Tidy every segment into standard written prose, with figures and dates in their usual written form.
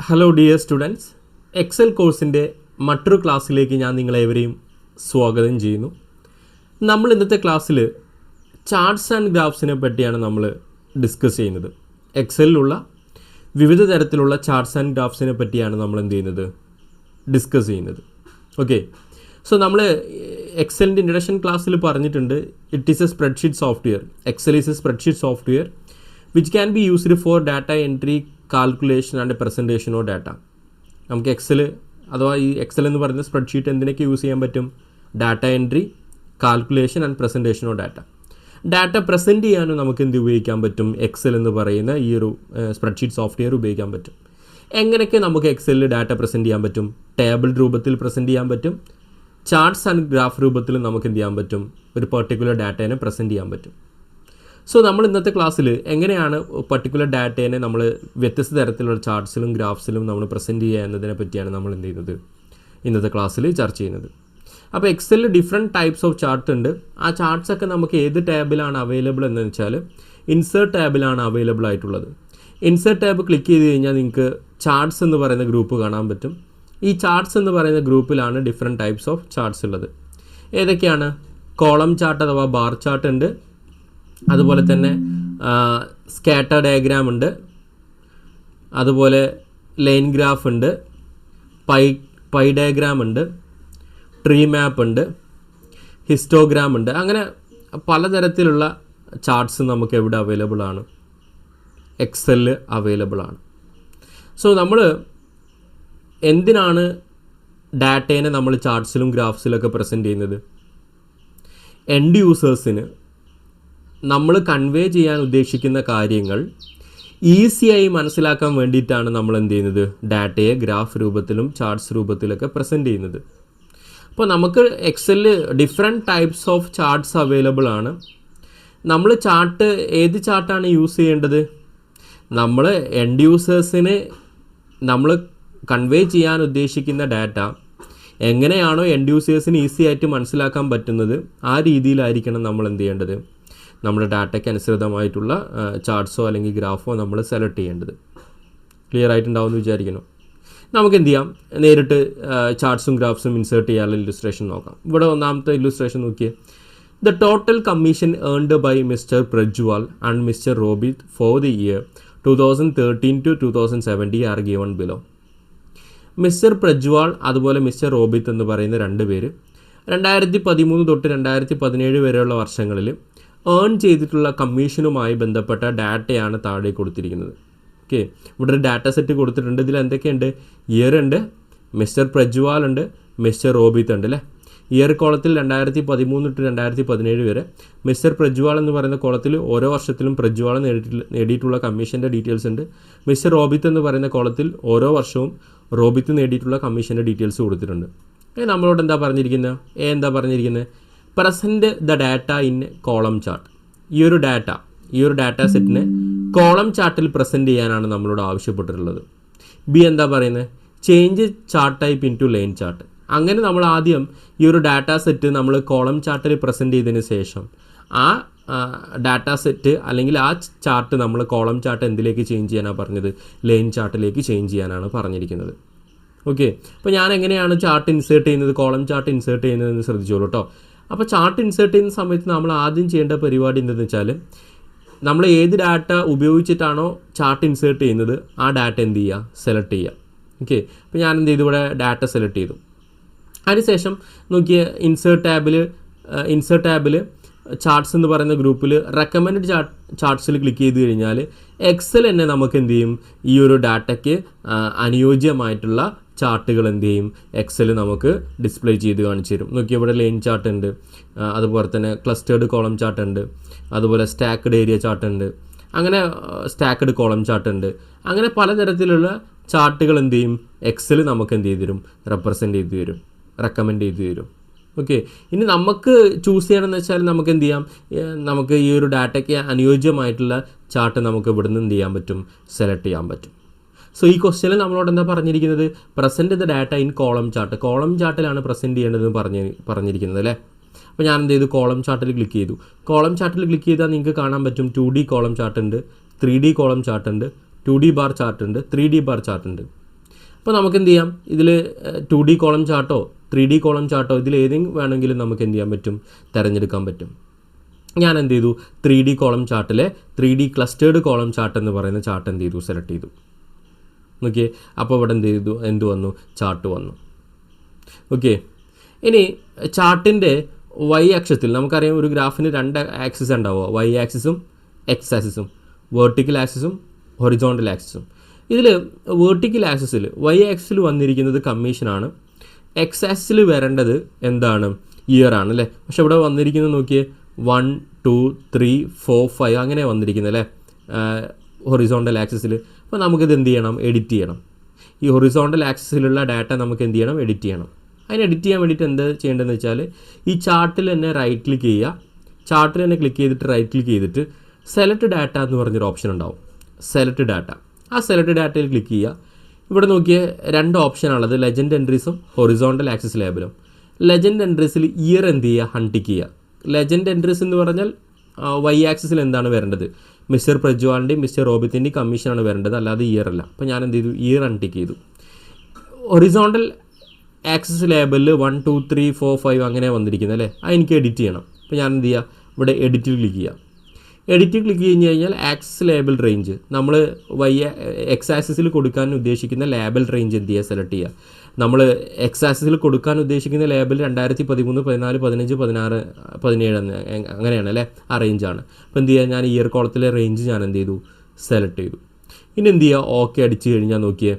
Hello dear students, Excel കോഴ്സിൻ്റെ മറ്റൊരു ക്ലാസ്സിലേക്ക് ഞാൻ നിങ്ങളേവരെയും സ്വാഗതം ചെയ്യുന്നു. നമ്മൾ ഇന്നത്തെ ക്ലാസ്സിൽ ചാർട്ട്സ് ആൻഡ് ഗ്രാഫ്സിനെ പറ്റിയാണ് നമ്മൾ ഡിസ്കസ് ചെയ്യുന്നത്. എക്സലിലുള്ള വിവിധ തരത്തിലുള്ള ചാർട്ട്സ് ആൻഡ് ഗ്രാഫ്സിനെ പറ്റിയാണ് നമ്മൾ ഡിസ്കസ് ചെയ്യുന്നത്. ഓക്കെ, സോ നമ്മൾ എക്സലിൻ്റെ ഇൻട്രഡക്ഷൻ ക്ലാസ്സിൽ പറഞ്ഞിട്ടുണ്ട്, it is a spreadsheet software. Excel is a spreadsheet software which can be used for data entry, calculation and presentation of data. നമുക്ക് എക്സൽ അഥവാ ഈ എക്സൽ എന്ന് പറയുന്ന സ്പ്രെഡ്ഷീറ്റ് എന്തിനൊക്കെ യൂസ് ചെയ്യാൻ പറ്റും? Data entry, calculation and presentation of data. Data present ചെയ്യാനും നമുക്ക് എന്ത് ഉപയോഗിക്കാൻ പറ്റും? എക്സൽ എന്ന് പറയുന്ന ഈ ഒരു സ്പ്രെഡ്ഷീറ്റ് സോഫ്റ്റ്വെയർ ഉപയോഗിക്കാൻ പറ്റും. എങ്ങനെയൊക്കെ നമുക്ക് എക്സലിൽ ഡാറ്റ പ്രസൻറ്റ് ചെയ്യാൻ പറ്റും? ടേബിൾ രൂപത്തിൽ പ്രസൻറ്റ് ചെയ്യാൻ പറ്റും. ചാർട്ട്സ് ആൻഡ് ഗ്രാഫ് രൂപത്തിൽ നമുക്ക് എന്ത് ചെയ്യാൻ പറ്റും? ഒരു പെർട്ടിക്കുലർ ഡാറ്റേനെ പ്രസൻറ്റ് ചെയ്യാൻ പറ്റും. സോ നമ്മൾ ഇന്നത്തെ ക്ലാസ്സിൽ എങ്ങനെയാണ് പർട്ടിക്കുലർ ഡാറ്റേനെ നമ്മൾ വ്യത്യസ്ത തരത്തിലുള്ള ചാർട്ട്സിലും ഗ്രാഫ്സിലും നമ്മൾ പ്രസൻറ്റ് ചെയ്യുക എന്നതിനെ പറ്റിയാണ് നമ്മൾ എന്ത് ചെയ്യുന്നത് ഇന്നത്തെ ക്ലാസ്സിൽ ചർച്ച ചെയ്യുന്നത്. അപ്പോൾ എക്സലിൽ ഡിഫറെൻറ്റ് ടൈപ്സ് ഓഫ് ചാർട്ട് ഉണ്ട്. ആ ചാർട്ട്സൊക്കെ നമുക്ക് ഏത് ടാബിലാണ് അവൈലബിൾ എന്ന് വെച്ചാൽ ഇൻസേർട്ട് ടാബിലാണ് അവൈലബിൾ ആയിട്ടുള്ളത്. ഇൻസേർട്ട് ടാബ് ക്ലിക്ക് ചെയ്ത് കഴിഞ്ഞാൽ നിങ്ങൾക്ക് ചാർട്ട്സ് എന്ന് പറയുന്ന ഗ്രൂപ്പ് കാണാൻ പറ്റും. ഈ ചാർട്ട്സ് എന്ന് പറയുന്ന ഗ്രൂപ്പിലാണ് ഡിഫറെൻറ്റ് ടൈപ്സ് ഓഫ് ചാർട്ട്സ് ഉള്ളത്. ഏതൊക്കെയാണ്? കോളം ചാർട്ട് അഥവാ ബാർ ചാർട്ട് ഉണ്ട്, അതുപോലെ തന്നെ സ്കാറ്റർ ഡയഗ്രാം ഉണ്ട്, അതുപോലെ ലൈൻ ഗ്രാഫ് ഉണ്ട്, പൈ ഡയഗ്രാം ഉണ്ട്, ട്രീ മാപ്പ് ഉണ്ട്, ഹിസ്റ്റോഗ്രാം ഉണ്ട്. അങ്ങനെ പലതരത്തിലുള്ള ചാർട്ട്സ് നമുക്ക് എവിടെ അവൈലബിൾ ആണ്? എക്സലിൽ അവൈലബിൾ ആണ്. സോ നമ്മൾ എന്തിനാണ് ഡാറ്റേനെ നമ്മൾ ചാർട്ട്സിലും ഗ്രാഫ്സിലൊക്കെ പ്രസൻറ്റ് ചെയ്യുന്നത്? എൻഡ് യൂസേഴ്സിന് നമ്മൾ കൺവേ ചെയ്യാൻ ഉദ്ദേശിക്കുന്ന കാര്യങ്ങൾ ഈസിയായി മനസ്സിലാക്കാൻ വേണ്ടിയിട്ടാണ് നമ്മൾ എന്ത് ചെയ്യുന്നത്? ഡാറ്റയെ ഗ്രാഫ് രൂപത്തിലും ചാർട്ട്സ് രൂപത്തിലൊക്കെ പ്രസൻറ്റ് ചെയ്യുന്നത്. അപ്പോൾ നമുക്ക് എക്സലിൽ different types of charts available ആണ്. നമ്മൾ ചാർട്ട് ഏത് ചാർട്ടാണ് യൂസ് ചെയ്യേണ്ടത്? നമ്മൾ എൻഡ് യൂസേഴ്സിന് നമ്മൾ കൺവേ ചെയ്യാൻ ഉദ്ദേശിക്കുന്ന ഡാറ്റ എങ്ങനെയാണോ എൻഡ് യൂസേഴ്സിന് ഈസി ആയിട്ട് മനസ്സിലാക്കാൻ പറ്റുന്നത് ആ രീതിയിലായിരിക്കണം നമ്മൾ എന്ത് ചെയ്യേണ്ടത്? നമ്മുടെ ഡാറ്റയ്ക്ക് അനുസൃതമായിട്ടുള്ള ചാർട്ട്സോ അല്ലെങ്കിൽ ഗ്രാഫോ നമ്മൾ സെലക്ട് ചെയ്യേണ്ടത്. ക്ലിയർ ആയിട്ടുണ്ടാവുമെന്ന് വിചാരിക്കുന്നു. നമുക്ക് എന്ത് ചെയ്യാം? നേരിട്ട് ചാർട്ട്സും ഗ്രാഫ്സും ഇൻസേർട്ട് ചെയ്യാനുള്ള ഇല്ലുസ്ട്രേഷൻ നോക്കാം. ഇവിടെ ഒന്നാമത്തെ ഇല്ലുസ്ട്രേഷൻ നോക്കിയേ. The total commission earned by mister Prajwal and mister Robith for the year 2013 to 2017 are given below. Mister Prajwal അതുപോലെ മിസ്റ്റർ റോബിത്ത് എന്ന് പറയുന്ന രണ്ട് പേര് 2013 തൊട്ട് 2017 വരെയുള്ള വർഷങ്ങളിൽ ഏൺ ചെയ്തിട്ടുള്ള കമ്മീഷനുമായി ബന്ധപ്പെട്ട ഡാറ്റയാണ് താഴെ കൊടുത്തിരിക്കുന്നത്. ഓക്കെ, ഇവിടെ ഒരു ഡാറ്റ സെറ്റ് കൊടുത്തിട്ടുണ്ട്. ഇതിൽ എന്തൊക്കെയുണ്ട്? ഇയർ ഉണ്ട്, മിസ്റ്റർ പ്രജ്വാൾ ഉണ്ട്, മിസ്റ്റർ റോബിത്ത് ഉണ്ട് അല്ലേ. ഇയർ കോളത്തിൽ 2013 തൊട്ട് 2017 വരെ, മിസ്റ്റർ പ്രജ്വാൾ എന്ന് പറയുന്ന കോളത്തിൽ ഓരോ വർഷത്തിലും പ്രജ്വാൾ നേടിയിട്ടുള്ള കമ്മീഷൻ്റെ ഡീറ്റെയിൽസ് ഉണ്ട്. മിസ്റ്റർ റോബിത്ത് എന്ന് പറയുന്ന കോളത്തിൽ ഓരോ വർഷവും റോബിത്ത് നേടിയിട്ടുള്ള കമ്മീഷൻ്റെ ഡീറ്റെയിൽസ് കൊടുത്തിട്ടുണ്ട്. നമ്മളോട് എന്താ പറഞ്ഞിരിക്കുന്നത്? Present the data in column chart. ഈ ഒരു ഡാറ്റ സെറ്റിനെ കോളം ചാർട്ടിൽ പ്രസൻറ്റ് ചെയ്യാനാണ് നമ്മളോട് ആവശ്യപ്പെട്ടിട്ടുള്ളത്. ബി എന്താ പറയുന്നത്? Change chart type into line chart. അങ്ങനെ നമ്മൾ ആദ്യം ഈ ഒരു ഡാറ്റ സെറ്റ് നമ്മൾ കോളം ചാർട്ടിൽ പ്രസൻറ്റ് ചെയ്തതിന് ശേഷം ആ ഡാറ്റ സെറ്റ് അല്ലെങ്കിൽ ആ ചാർട്ട് നമ്മൾ കോളം ചാർട്ട് എന്തിലേക്ക് ചേഞ്ച് ചെയ്യാനാണ് പറഞ്ഞത്? ലൈൻ ചാർട്ടിലേക്ക് ചേഞ്ച് ചെയ്യാനാണ് പറഞ്ഞിരിക്കുന്നത്. ഓക്കെ, അപ്പോൾ ഞാൻ എങ്ങനെയാണ് ചാർട്ട് ഇൻസേർട്ട് ചെയ്യുന്നത്, കോളം ചാർട്ട് ഇൻസേർട്ട് ചെയ്യുന്നതെന്ന് ശ്രദ്ധിച്ചോളൂ കേട്ടോ. അപ്പോൾ ചാർട്ട് ഇൻസേർട്ട് ചെയ്യുന്ന സമയത്ത് നമ്മൾ ആദ്യം ചെയ്യേണ്ട പരിപാടി എന്തെന്ന് വെച്ചാൽ, നമ്മൾ ഏത് ഡാറ്റ ഉപയോഗിച്ചിട്ടാണോ ചാർട്ട് ഇൻസേർട്ട് ചെയ്യുന്നത് ആ ഡാറ്റ എന്ത് ചെയ്യുക? സെലക്ട് ചെയ്യുക. ഓക്കെ, അപ്പോൾ ഞാൻ എന്ത് ചെയ്തു? ഇവിടെ ഡാറ്റ സെലക്ട് ചെയ്തു. അതിനുശേഷം നോക്കിയ ഇൻസേർട്ട് ടാബിൽ ചാർട്ട്സ് എന്ന് പറയുന്ന ഗ്രൂപ്പിൽ റെക്കമെൻഡ് ചാർട്ട്സിൽ ക്ലിക്ക് ചെയ്ത് കഴിഞ്ഞാൽ എക്സൽ തന്നെ നമുക്ക് എന്ത് ചെയ്യും? ഈ ഒരു ഡാറ്റയ്ക്ക് അനുയോജ്യമായിട്ടുള്ള ചാർട്ടുകൾ എന്ത് ചെയ്യും? എക്സൽ നമുക്ക് ഡിസ്പ്ലേ ചെയ്ത് കാണിച്ചു തരും. നോക്കിയാൽ ഇവിടെ ലൈൻ ചാർട്ട് ഉണ്ട്, അതുപോലെ തന്നെ ക്ലസ്റ്റേർഡ് കോളം ചാർട്ട് ഉണ്ട്, അതുപോലെ സ്റ്റാക്ക്ഡ് ഏരിയ ചാർട്ട് ഉണ്ട്, അങ്ങനെ സ്റ്റാക്ക്ഡ് കോളം ചാർട്ട് ഉണ്ട്. അങ്ങനെ പലതരത്തിലുള്ള ചാർട്ടുകൾ എന്ത് ചെയ്യും? എക്സൽ നമുക്ക് എന്ത് ചെയ്ത് തരും? റെക്കമെൻഡ് ചെയ്ത് തരും. ഓക്കെ, ഇനി നമുക്ക് ചൂസ് ചെയ്യണമെന്ന് വെച്ചാൽ നമുക്ക് എന്ത് ചെയ്യാം? നമുക്ക് ഈ ഒരു ഡാറ്റയ്ക്ക് അനുയോജ്യമായിട്ടുള്ള ചാർട്ട് നമുക്ക് ഇവിടുന്ന് എന്ത് ചെയ്യാൻ പറ്റും? സെലക്ട് ചെയ്യാൻ പറ്റും. സോ ഈ ക്വസ്റ്റ്യനിൽ നമ്മളോട് എന്താ പറഞ്ഞിരിക്കുന്നത്? Present the data in column chart. Column ചാർട്ടിലാണ് പ്രസൻറ്റ് ചെയ്യേണ്ടതെന്ന് പറഞ്ഞിരിക്കുന്നത് അല്ലേ. അപ്പോൾ ഞാൻ എന്ത് ചെയ്തു? കോളം ചാർട്ടിൽ ക്ലിക്ക് ചെയ്തു. കോളം ചാർട്ടിൽ ക്ലിക്ക് ചെയ്താൽ നിങ്ങൾക്ക് കാണാൻ പറ്റും 2D കോളം ചാർട്ട് ഉണ്ട്, 3D കോളം ചാർട്ട് ഉണ്ട്, 2D ബാർ ചാർട്ട് ഉണ്ട്, 3D ബാർ ചാർട്ട് ഉണ്ട്. അപ്പോൾ നമുക്ക് എന്ത് ചെയ്യാം, ഇതിൽ 2D കോളം ചാർട്ടോ 3D കോളം ചാർട്ടോ ഇതിലേതെങ്കിലും വേണമെങ്കിലും നമുക്ക് എന്ത് ചെയ്യാൻ പറ്റും, തിരഞ്ഞെടുക്കാൻ പറ്റും. ഞാൻ എന്ത് ചെയ്തു, 3D കോളം ചാർട്ടിലെ 3D ക്ലസ്റ്റേർഡ് കോളം ചാർട്ട് എന്ന് പറയുന്ന ചാർട്ട് എന്ത് ചെയ്തു, സെലക്ട് ചെയ്തു. ഓക്കെ, അപ്പോൾ ഇവിടെ എന്ത് വന്നു, ചാർട്ട് വന്നു. ഓക്കെ, ഇനി ചാർട്ടിൻ്റെ വൈ ആക്സസിൽ നമുക്കറിയാം ഒരു ഗ്രാഫിന് 2 ആക്സിസ് ഉണ്ടാവുക, വൈ ആക്സിസും എക്സ് ആക്സിസും, വേർട്ടിക്കൽ ആക്സിസും ഹൊറിസോണ്ടൽ ആക്സിസും. ഇതിൽ വേർട്ടിക്കൽ ആക്സിസിൽ വൈ ആക്സിസിൽ വന്നിരിക്കുന്നത് കമ്മീഷനാണ്, എക്സ് ആക്സിസിൽ വരേണ്ടത് എന്താണ്, ഇയർ ആണ് അല്ലേ. പക്ഷെ ഇവിടെ വന്നിരിക്കുന്നത് നോക്കിയേ 1 2 3 4 5 അങ്ങനെ വന്നിരിക്കുന്നത് അല്ലേ ഹൊറിസോണ്ടൽ ആക്സിസിൽ. അപ്പോൾ നമുക്കിത് എന്ത് ചെയ്യണം, എഡിറ്റ് ചെയ്യണം. ഈ ഹൊറിസോണ്ടൽ ആക്സിസിലുള്ള ഡാറ്റ നമുക്ക് എന്ത് ചെയ്യണം, എഡിറ്റ് ചെയ്യണം. അതിന് എഡിറ്റ് ചെയ്യാൻ വേണ്ടിയിട്ട് എന്ത് ചെയ്യേണ്ടതെന്ന് വെച്ചാൽ ഈ ചാർട്ടിൽ തന്നെ റൈറ്റ് ക്ലിക്ക് ചെയ്യുക, ചാർട്ടിൽ തന്നെ ക്ലിക്ക് ചെയ്തിട്ട് റൈറ്റ് ക്ലിക്ക് ചെയ്തിട്ട് സെലക്ട് ഡാറ്റ എന്ന് പറഞ്ഞൊരു ഓപ്ഷൻ ഉണ്ടാവും, സെലക്ട് ഡാറ്റ. ആ സെലക്ട് ഡാറ്റയിൽ ക്ലിക്ക് ചെയ്യുക. ഇവിടെ നോക്കിയ 2 ഓപ്ഷനാണുള്ളത്, ലെജൻഡ് എൻട്രീസും ഹൊറിസോണ്ടൽ ആക്സിസ് ലേബലും. ലെജൻഡ് എൻട്രീസിൽ ഇയർ എന്ത് ചെയ്യുക, അൺടിക്ക് ചെയ്യുക. ലെജൻഡ് എൻട്രീസ് എന്ന് പറഞ്ഞാൽ വൈ ആക്സിസിൽ എന്താണ് വരേണ്ടത്, മിസ്റ്റർ പ്രജ്വാളിൻ്റെയും മിസ്റ്റർ റോബിത്തിൻ്റെയും കമ്മീഷനാണ് വരേണ്ടത്, അല്ലാതെ ഇയർ അല്ല. അപ്പോൾ ഞാൻ എന്ത് ചെയ്തു, ഇയർ അൺടിക്ക് ചെയ്തു. ഹൊറിസോണ്ടൽ ആക്സിസ് ലേബലിൽ 1 2 3 4 5 അങ്ങനെ വന്നിരിക്കുന്നത് അല്ലേ, അത് എനിക്ക് എഡിറ്റ് ചെയ്യണം. അപ്പോൾ ഞാൻ എന്ത് ചെയ്യുക, ഇവിടെ എഡിറ്റിൽ ക്ലിക്ക് ചെയ്യുക. എഡിറ്റ് ക്ലിക്ക് കഴിഞ്ഞ് ആക്സിസ് ലേബൽ റേഞ്ച് നമ്മൾ എക്സ് ആക്സിസിൽ കൊടുക്കാൻ ഉദ്ദേശിക്കുന്ന ലേബൽ റേഞ്ച് എന്ത് ചെയ്യുക, സെലക്ട് ചെയ്യുക. നമ്മൾ എക്സ് ആക്സിസിൽ കൊടുക്കാൻ ഉദ്ദേശിക്കുന്ന ലേബൽ 2013 14 15 16 17 അങ്ങനെയാണ് അല്ലേ, ആ റേഞ്ചാണ്. അപ്പോൾ എന്ത് ചെയ്യുക, ഞാൻ ഇയർ കോളത്തിലെ റേഞ്ച് ഞാൻ എന്ത് ചെയ്തു, സെലക്ട് ചെയ്തു. ഇനി എന്ത് ചെയ്യുക, ഓക്കെ അടിച്ച് കഴിഞ്ഞാൽ നോക്കിയേ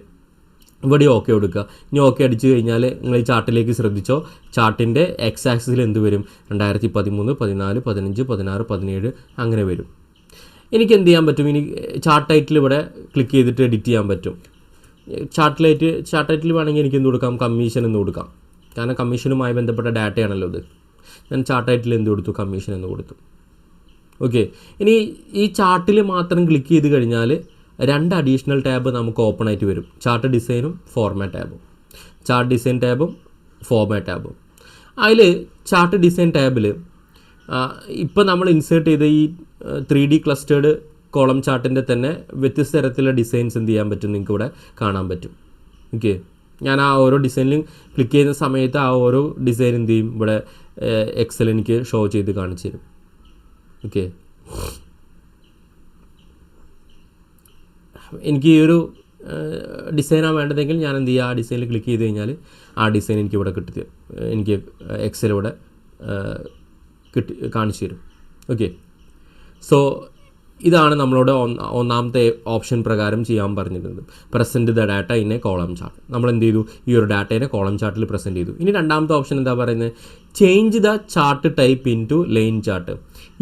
ഇവിടെ ഓക്കെ കൊടുക്കുക. ഇനി ഓക്കെ അടിച്ച് കഴിഞ്ഞാൽ നിങ്ങൾ ഈ ചാർട്ടിലേക്ക് ശ്രദ്ധിച്ചോ, ചാർട്ടിൻ്റെ എക്സ് ആക്സിസിൽ എന്ത് വരും, 2013 14 15 16 17 അങ്ങനെ വരും. എനിക്ക് എന്ത് ചെയ്യാൻ പറ്റും, ഇനി ചാർട്ട് ടൈറ്റിൽ ഇവിടെ ക്ലിക്ക് ചെയ്തിട്ട് എഡിറ്റ് ചെയ്യാൻ പറ്റും. ചാർട്ട് ടൈറ്റിൽ വേണമെങ്കിൽ എനിക്ക് എന്ത് കൊടുക്കാം, കമ്മീഷൻ എന്ന് കൊടുക്കാം, കാരണം കമ്മീഷനുമായി ബന്ധപ്പെട്ട ഡാറ്റയാണല്ലോ ഇത്. ഞാൻ ചാർട്ട് ടൈറ്റിൽ എന്ത് കൊടുത്തു, കമ്മീഷൻ എന്ന് കൊടുത്തു. ഓക്കെ, ഇനി ഈ ചാർട്ടിൽ മാത്രം ക്ലിക്ക് ചെയ്ത് കഴിഞ്ഞാൽ 2 അഡീഷണൽ ടാബ് നമുക്ക് ഓപ്പൺ ആയിട്ട് വരും, ചാർട്ട് ഡിസൈനും ഫോർമാറ്റ് ടാബും. ചാർട്ട് ഡിസൈൻ ടാബും ഫോർമാറ്റ് ടാബും. അതിൽ ചാർട്ട് ഡിസൈൻ ടാബിൽ ഇപ്പോൾ നമ്മൾ ഇൻസേർട്ട് ചെയ്ത ഈ 3D ക്ലസ്റ്റേർഡ് കോളം ചാർട്ടിൻ്റെ തന്നെ വ്യത്യസ്ത തരത്തിലുള്ള ഡിസൈൻസ് എന്ത് ചെയ്യാൻ പറ്റും, നിങ്ങൾക്ക് ഇവിടെ കാണാൻ പറ്റും. ഓക്കെ, ഞാൻ ആ ഓരോ ഡിസൈനിലും ക്ലിക്ക് ചെയ്യുന്ന സമയത്ത് ആ ഓരോ ഡിസൈൻ എന്ത് ചെയ്യും, ഇവിടെ എക്സൽ എനിക്ക് ഷോ ചെയ്ത് കാണിച്ചു തരും. ഓക്കെ, എനിക്ക് ഈ ഒരു ഡിസൈനാണ് വേണ്ടതെങ്കിൽ ഞാൻ എന്ത് ചെയ്യുക, ആ ഡിസൈനിൽ ക്ലിക്ക് ചെയ്ത് കഴിഞ്ഞാൽ ആ ഡിസൈൻ എനിക്ക് ഇവിടെ എനിക്ക് എക്സലിവിടെ കാണിച്ചു തരും. ഓക്കെ, സോ ഇതാണ് നമ്മളോട് ഒന്നാമത്തെ ഓപ്ഷൻ പ്രകാരം ചെയ്യാൻ പറഞ്ഞിരുന്നത്, present the data in A column chart. നമ്മൾ എന്ത് ചെയ്തു, ഈ ഒരു ഡാറ്റേനെ കോളം ചാർട്ടിൽ പ്രസൻറ്റ് ചെയ്തു. ഇനി രണ്ടാമത്തെ ഓപ്ഷൻ എന്താ പറയുന്നത്, change the chart type into line chart.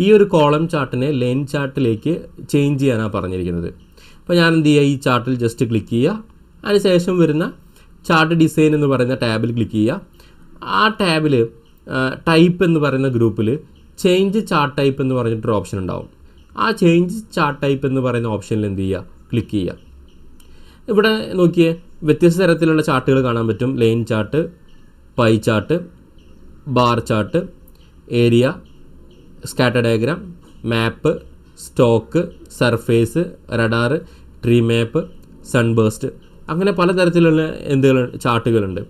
ഈ ഒരു കോളം ചാർട്ടിനെ ലൈൻ ചാർട്ടിലേക്ക് ചേഞ്ച് ചെയ്യാനാണ് പറഞ്ഞിരിക്കുന്നത്. അപ്പോൾ ഞാൻ എന്ത് ചെയ്യുക, ഈ ചാർട്ടിൽ ജസ്റ്റ് ക്ലിക്ക് ചെയ്യുക, അതിനുശേഷം വരുന്ന ചാർട്ട് ഡിസൈൻ എന്ന് പറയുന്ന ടാബിൽ ക്ലിക്ക് ചെയ്യുക. ആ ടാബിൽ ടൈപ്പ് എന്ന് പറയുന്ന ഗ്രൂപ്പിൽ ചേഞ്ച് ചാർട്ട് ടൈപ്പ് എന്ന് പറഞ്ഞിട്ടൊരു ഓപ്ഷൻ ഉണ്ടാവും. ആ ചേഞ്ച് ചാർട്ട് ടൈപ്പ് എന്ന് പറയുന്ന ഓപ്ഷനിൽ എന്ത് ചെയ്യുക, ക്ലിക്ക് ചെയ്യുക. ഇവിടെ നോക്കിയേ വ്യത്യസ്ത തരത്തിലുള്ള ചാർട്ടുകൾ കാണാൻ പറ്റും, line chart, pie chart, bar chart, area, scatter diagram, map, stock, surface, radar, tree map, sunburst, അങ്ങനെ പലതരത്തിലുള്ള ചാർട്ടുകളുണ്ട്.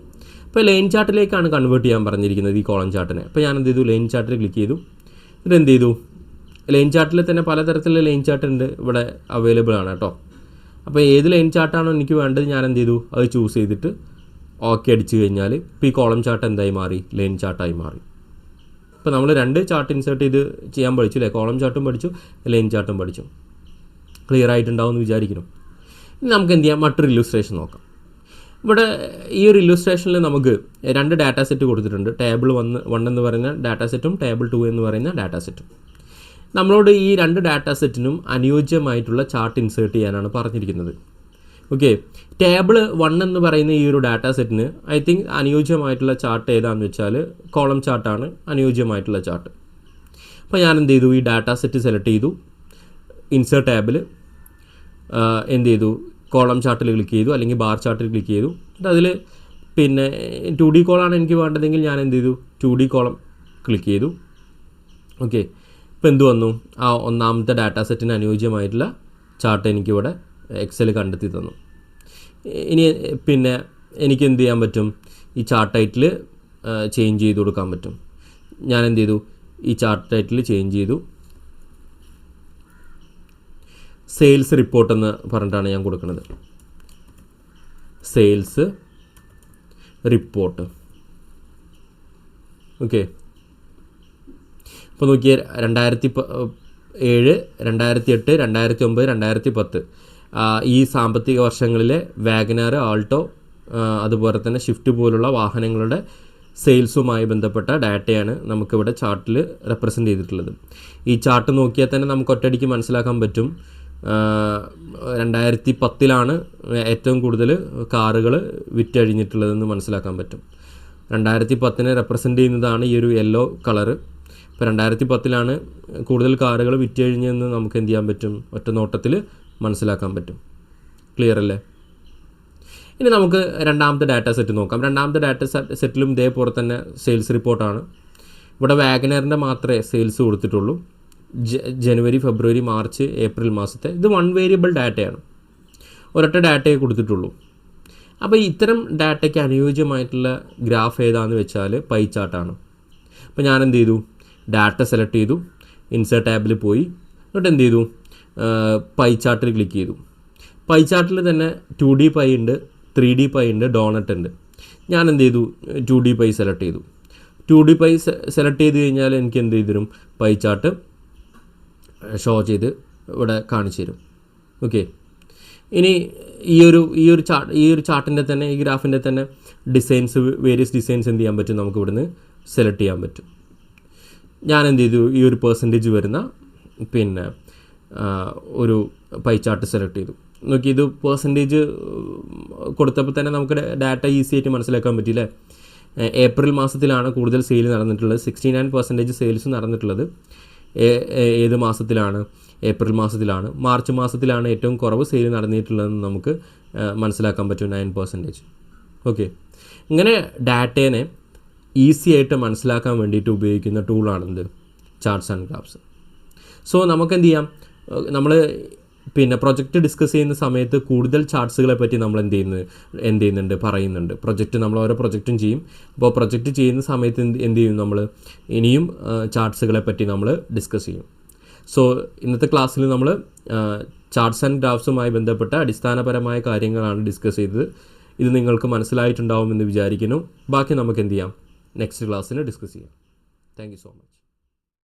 ഇപ്പോൾ ലൈൻ ചാർട്ടിലേക്കാണ് കൺവേർട്ട് ചെയ്യാൻ പറഞ്ഞിരിക്കുന്നത് ഈ കോളം ചാർട്ടിനെ. അപ്പോൾ ഞാൻ എന്ത് ചെയ്തു, ലൈൻ ചാർട്ടിൽ ക്ലിക്ക് ചെയ്തു. എന്നിട്ട് എന്ത് ചെയ്തു, ലൈൻ ചാർട്ടിൽ തന്നെ പലതരത്തിലുള്ള ലൈൻ ചാർട്ട് ഉണ്ട് ഇവിടെ അവൈലബിൾ ആണ് കേട്ടോ. അപ്പോൾ ഏത് ലൈൻ ചാർട്ടാണോ എനിക്ക് വേണ്ടത് ഞാൻ എന്ത് ചെയ്തു, അത് ചൂസ് ചെയ്തിട്ട് ഓക്കെ അടിച്ച് കഴിഞ്ഞാൽ ഇപ്പോൾ ഈ കോളം ചാർട്ട് എന്തായി മാറി, ലൈൻ ചാർട്ടായി മാറി. ഇപ്പോൾ നമ്മൾ 2 ചാർട്ട് ഇൻസേർട്ട് ചെയ്ത് ചെയ്യാൻ പഠിച്ചു അല്ലേ, കോളം ചാർട്ടും പഠിച്ചു, ലൈൻ ചാർട്ടും പഠിച്ചു. ക്ലിയർ ആയിട്ടുണ്ടാവും എന്ന് വിചാരിക്കുന്നു. ഇനി നമുക്ക് എന്ത് ചെയ്യാം, മറ്റൊരു ഇല്ലുസ്ട്രേഷൻ നോക്കാം. ഇവിടെ ഈ ഒരു ഇല്ലുസ്ട്രേഷനിൽ നമുക്ക് 2 ഡാറ്റാ സെറ്റ് കൊടുത്തിട്ടുണ്ട്, ടേബിൾ 1 എന്ന് പറയുന്ന ഡാറ്റാ സെറ്റും ടേബിൾ 2 എന്ന് പറയുന്ന ഡാറ്റാ സെറ്റും. നമ്മളോട് ഈ 2 ഡാറ്റാ സെറ്റിനും അനുയോജ്യമായിട്ടുള്ള ചാർട്ട് ഇൻസേർട്ട് ചെയ്യാനാണ് പറഞ്ഞിരിക്കുന്നത്. ഓക്കെ, ടേബിൾ 1 എന്ന് പറയുന്ന ഈ ഒരു ഡാറ്റാ സെറ്റിന് ഐ തിങ്ക് അനുയോജ്യമായിട്ടുള്ള ചാർട്ട് ഏതാണെന്ന് വെച്ചാൽ കോളം ചാർട്ടാണ് അനുയോജ്യമായിട്ടുള്ള ചാർട്ട്. അപ്പോൾ ഞാൻ എന്ത് ചെയ്തു, ഈ ഡാറ്റാ സെറ്റ് സെലക്ട് ചെയ്തു, ഇൻസേർട്ട് ടാബിൽ എന്ത് ചെയ്തു, കോളം ചാർട്ടിൽ ക്ലിക്ക് ചെയ്തു, അല്ലെങ്കിൽ ബാർ ചാർട്ടിൽ ക്ലിക്ക് ചെയ്തു. എന്നിട്ട് അതിൽ പിന്നെ 2D കോളാണ് എനിക്ക് വേണ്ടതെങ്കിൽ ഞാൻ എന്ത് ചെയ്തു, 2D കോളം ക്ലിക്ക് ചെയ്തു. ഓക്കെ, ഇപ്പോൾ എന്ത് വന്നു, ആ ഒന്നാമത്തെ ഡാറ്റാ സെറ്റിന് അനുയോജ്യമായിട്ടുള്ള ചാർട്ട് എനിക്കിവിടെ എക്സൽ കണ്ടെത്തി തന്നു. ഇനി പിന്നെ എനിക്ക് എന്ത് ചെയ്യാൻ പറ്റും, ഈ ചാർട്ട് ടൈറ്റിൽ ചേഞ്ച് ചെയ്ത് കൊടുക്കാൻ പറ്റും. ഞാൻ എന്ത് ചെയ്തു, ഈ ചാർട്ട് ടൈറ്റിൽ ചേഞ്ച് ചെയ്തു. സെയിൽസ് റിപ്പോർട്ട് എന്ന് പറഞ്ഞിട്ടാണ് ഞാൻ കൊടുക്കുന്നത്. Sales report. ഓക്കെ, ഇപ്പോൾ നോക്കിയാൽ 2007, 2008, 2009, 2010 ഈ സാമ്പത്തിക വർഷങ്ങളിലെ വാഗനാർ, ആൾട്ടോ, അതുപോലെ തന്നെ ഷിഫ്റ്റ് പോലുള്ള വാഹനങ്ങളുടെ സെയിൽസുമായി ബന്ധപ്പെട്ട ഡാറ്റയാണ് നമുക്കിവിടെ ചാർട്ടിൽ റെപ്രസെൻ്റ് ചെയ്തിട്ടുള്ളത്. ഈ ചാർട്ട് നോക്കിയാൽ തന്നെ നമുക്ക് ഒറ്റയടിക്ക് മനസ്സിലാക്കാൻ പറ്റും 2010 ഏറ്റവും കൂടുതൽ കാറുകൾ വിറ്റഴിഞ്ഞിട്ടുള്ളതെന്ന് മനസ്സിലാക്കാൻ പറ്റും. 2010 റെപ്രസെൻ്റ് ചെയ്യുന്നതാണ് ഈ ഒരു യെല്ലോ കളറ്. ഇപ്പോൾ 2010 കൂടുതൽ കാറുകൾ വിറ്റഴിഞ്ഞെന്ന് നമുക്ക് എന്ത് ചെയ്യാൻ പറ്റും, ഒറ്റ നോട്ടത്തിൽ മനസ്സിലാക്കാൻ പറ്റും. ക്ലിയർ അല്ലേ? ഇനി നമുക്ക് രണ്ടാമത്തെ ഡാറ്റ സെറ്റ് നോക്കാം. രണ്ടാമത്തെ ഡാറ്റ സെറ്റിലും ഇതേപോലെ തന്നെ സെയിൽസ് റിപ്പോർട്ടാണ്. ഇവിടെ വാഗനറിൻ്റെ മാത്രമേ സെയിൽസ് കൊടുത്തിട്ടുള്ളൂ. ജനുവരി, ഫെബ്രുവരി, മാർച്ച്, ഏപ്രിൽ മാസത്തെ. ഇത് 1 വേരിയബിൾ ഡാറ്റയാണ്, ഒരൊറ്റ ഡാറ്റയെ കൊടുത്തിട്ടുള്ളൂ. അപ്പോൾ ഇത്തരം ഡാറ്റയ്ക്ക് അനുയോജ്യമായിട്ടുള്ള ഗ്രാഫ് ഏതാണെന്ന് വെച്ചാൽ പൈ ചാർട്ടാണ്. അപ്പോൾ ഞാൻ എന്ത് ചെയ്തു, ഡാറ്റ സെലക്ട് ചെയ്തു, ഇൻസേർട്ട് ടാബിൽ പോയി, എന്നിട്ട് എന്ത് ചെയ്തു, പൈ ചാർട്ടിൽ ക്ലിക്ക് ചെയ്തു. പൈ ചാർട്ടിൽ തന്നെ 2D പൈ ഉണ്ട്, 3D പൈ ഉണ്ട്, ഡോണറ്റ് ഉണ്ട്. ഞാൻ എന്ത് ചെയ്തു, 2D പൈ സെലക്ട് ചെയ്തു. 2D പൈ സെലക്ട് ചെയ്ത് കഴിഞ്ഞാൽ എനിക്ക് എന്ത് ചെയ്തു തരും, പൈ ചാർട്ട് ഷോ ചെയ്ത് ഇവിടെ കാണിച്ചു തരും. ഓക്കെ, ഇനി ഈ ഒരു ചാർട്ടിൻ്റെ തന്നെ, ഈ ഗ്രാഫിൻ്റെ തന്നെ ഡിസൈൻസ്, വേരിയസ് ഡിസൈൻസ് എന്ത് ചെയ്യാൻ പറ്റും, നമുക്ക് ഇവിടുന്ന് സെലക്ട് ചെയ്യാൻ പറ്റും. ഞാൻ എന്ത് ചെയ്തു, ഈ ഒരു പെർസെൻറ്റേജ് വരുന്ന പിന്നെ ഒരു പൈ ചാർട്ട് സെലക്ട് ചെയ്തു. നോക്കി, ഇത് പെർസെൻറ്റേജ് കൊടുത്തപ്പോൾ തന്നെ നമുക്ക് ഡാറ്റ ഈസി ആയിട്ട് മനസ്സിലാക്കാൻ പറ്റിയില്ലേ. ഏപ്രിൽ മാസത്തിലാണ് കൂടുതൽ സെയിൽ നടന്നിട്ടുള്ളത്. 69% സെയിൽസ് നടന്നിട്ടുള്ളത് ഏത് മാസത്തിലാണ്, ഏപ്രിൽ മാസത്തിലാണ്. മാർച്ച് മാസത്തിലാണ് ഏറ്റവും കുറവ് സെയിൽ നടന്നിട്ടുള്ളതെന്ന് നമുക്ക് മനസ്സിലാക്കാൻ പറ്റും, 9%. ഓക്കെ, ഇങ്ങനെ ഡാറ്റേനെ ഈസി ആയിട്ട് മനസ്സിലാക്കാൻ വേണ്ടിയിട്ട് ഉപയോഗിക്കുന്ന ടൂളാണെന്ത്, ചാർട്ട്സ് ആൻഡ് ഗ്രാഫ്സ്. സോ നമുക്ക് എന്ത് ചെയ്യാം, നമ്മൾ പിന്നെ പ്രൊജക്റ്റ് ഡിസ്കസ് ചെയ്യുന്ന സമയത്ത് കൂടുതൽ ചാർട്ട്സുകളെ പറ്റി നമ്മൾ എന്ത് ചെയ്യുന്നുണ്ട്, പറയുന്നുണ്ട്. നമ്മൾ ഓരോ പ്രൊജക്റ്റും ചെയ്യും. അപ്പോൾ പ്രൊജക്റ്റ് ചെയ്യുന്ന സമയത്ത് എന്ത് ചെയ്യും, നമ്മൾ ഇനിയും ചാർട്ട്സുകളെ പറ്റി നമ്മൾ ഡിസ്കസ് ചെയ്യും. സോ ഇന്നത്തെ ക്ലാസ്സിൽ നമ്മൾ ചാർട്ട്സ് ആൻഡ് ഗ്രാഫ്സുമായി ബന്ധപ്പെട്ട അടിസ്ഥാനപരമായ കാര്യങ്ങളാണ് ഡിസ്കസ് ചെയ്തത്. ഇത് നിങ്ങൾക്ക് മനസ്സിലായിട്ടുണ്ടാവുമെന്ന് വിചാരിക്കുന്നു. ബാക്കി നമുക്ക് എന്ത് ചെയ്യാം, നെക്സ്റ്റ് ക്ലാസ്സിൽ ഡിസ്കസ് ചെയ്യാം. Thank you so much.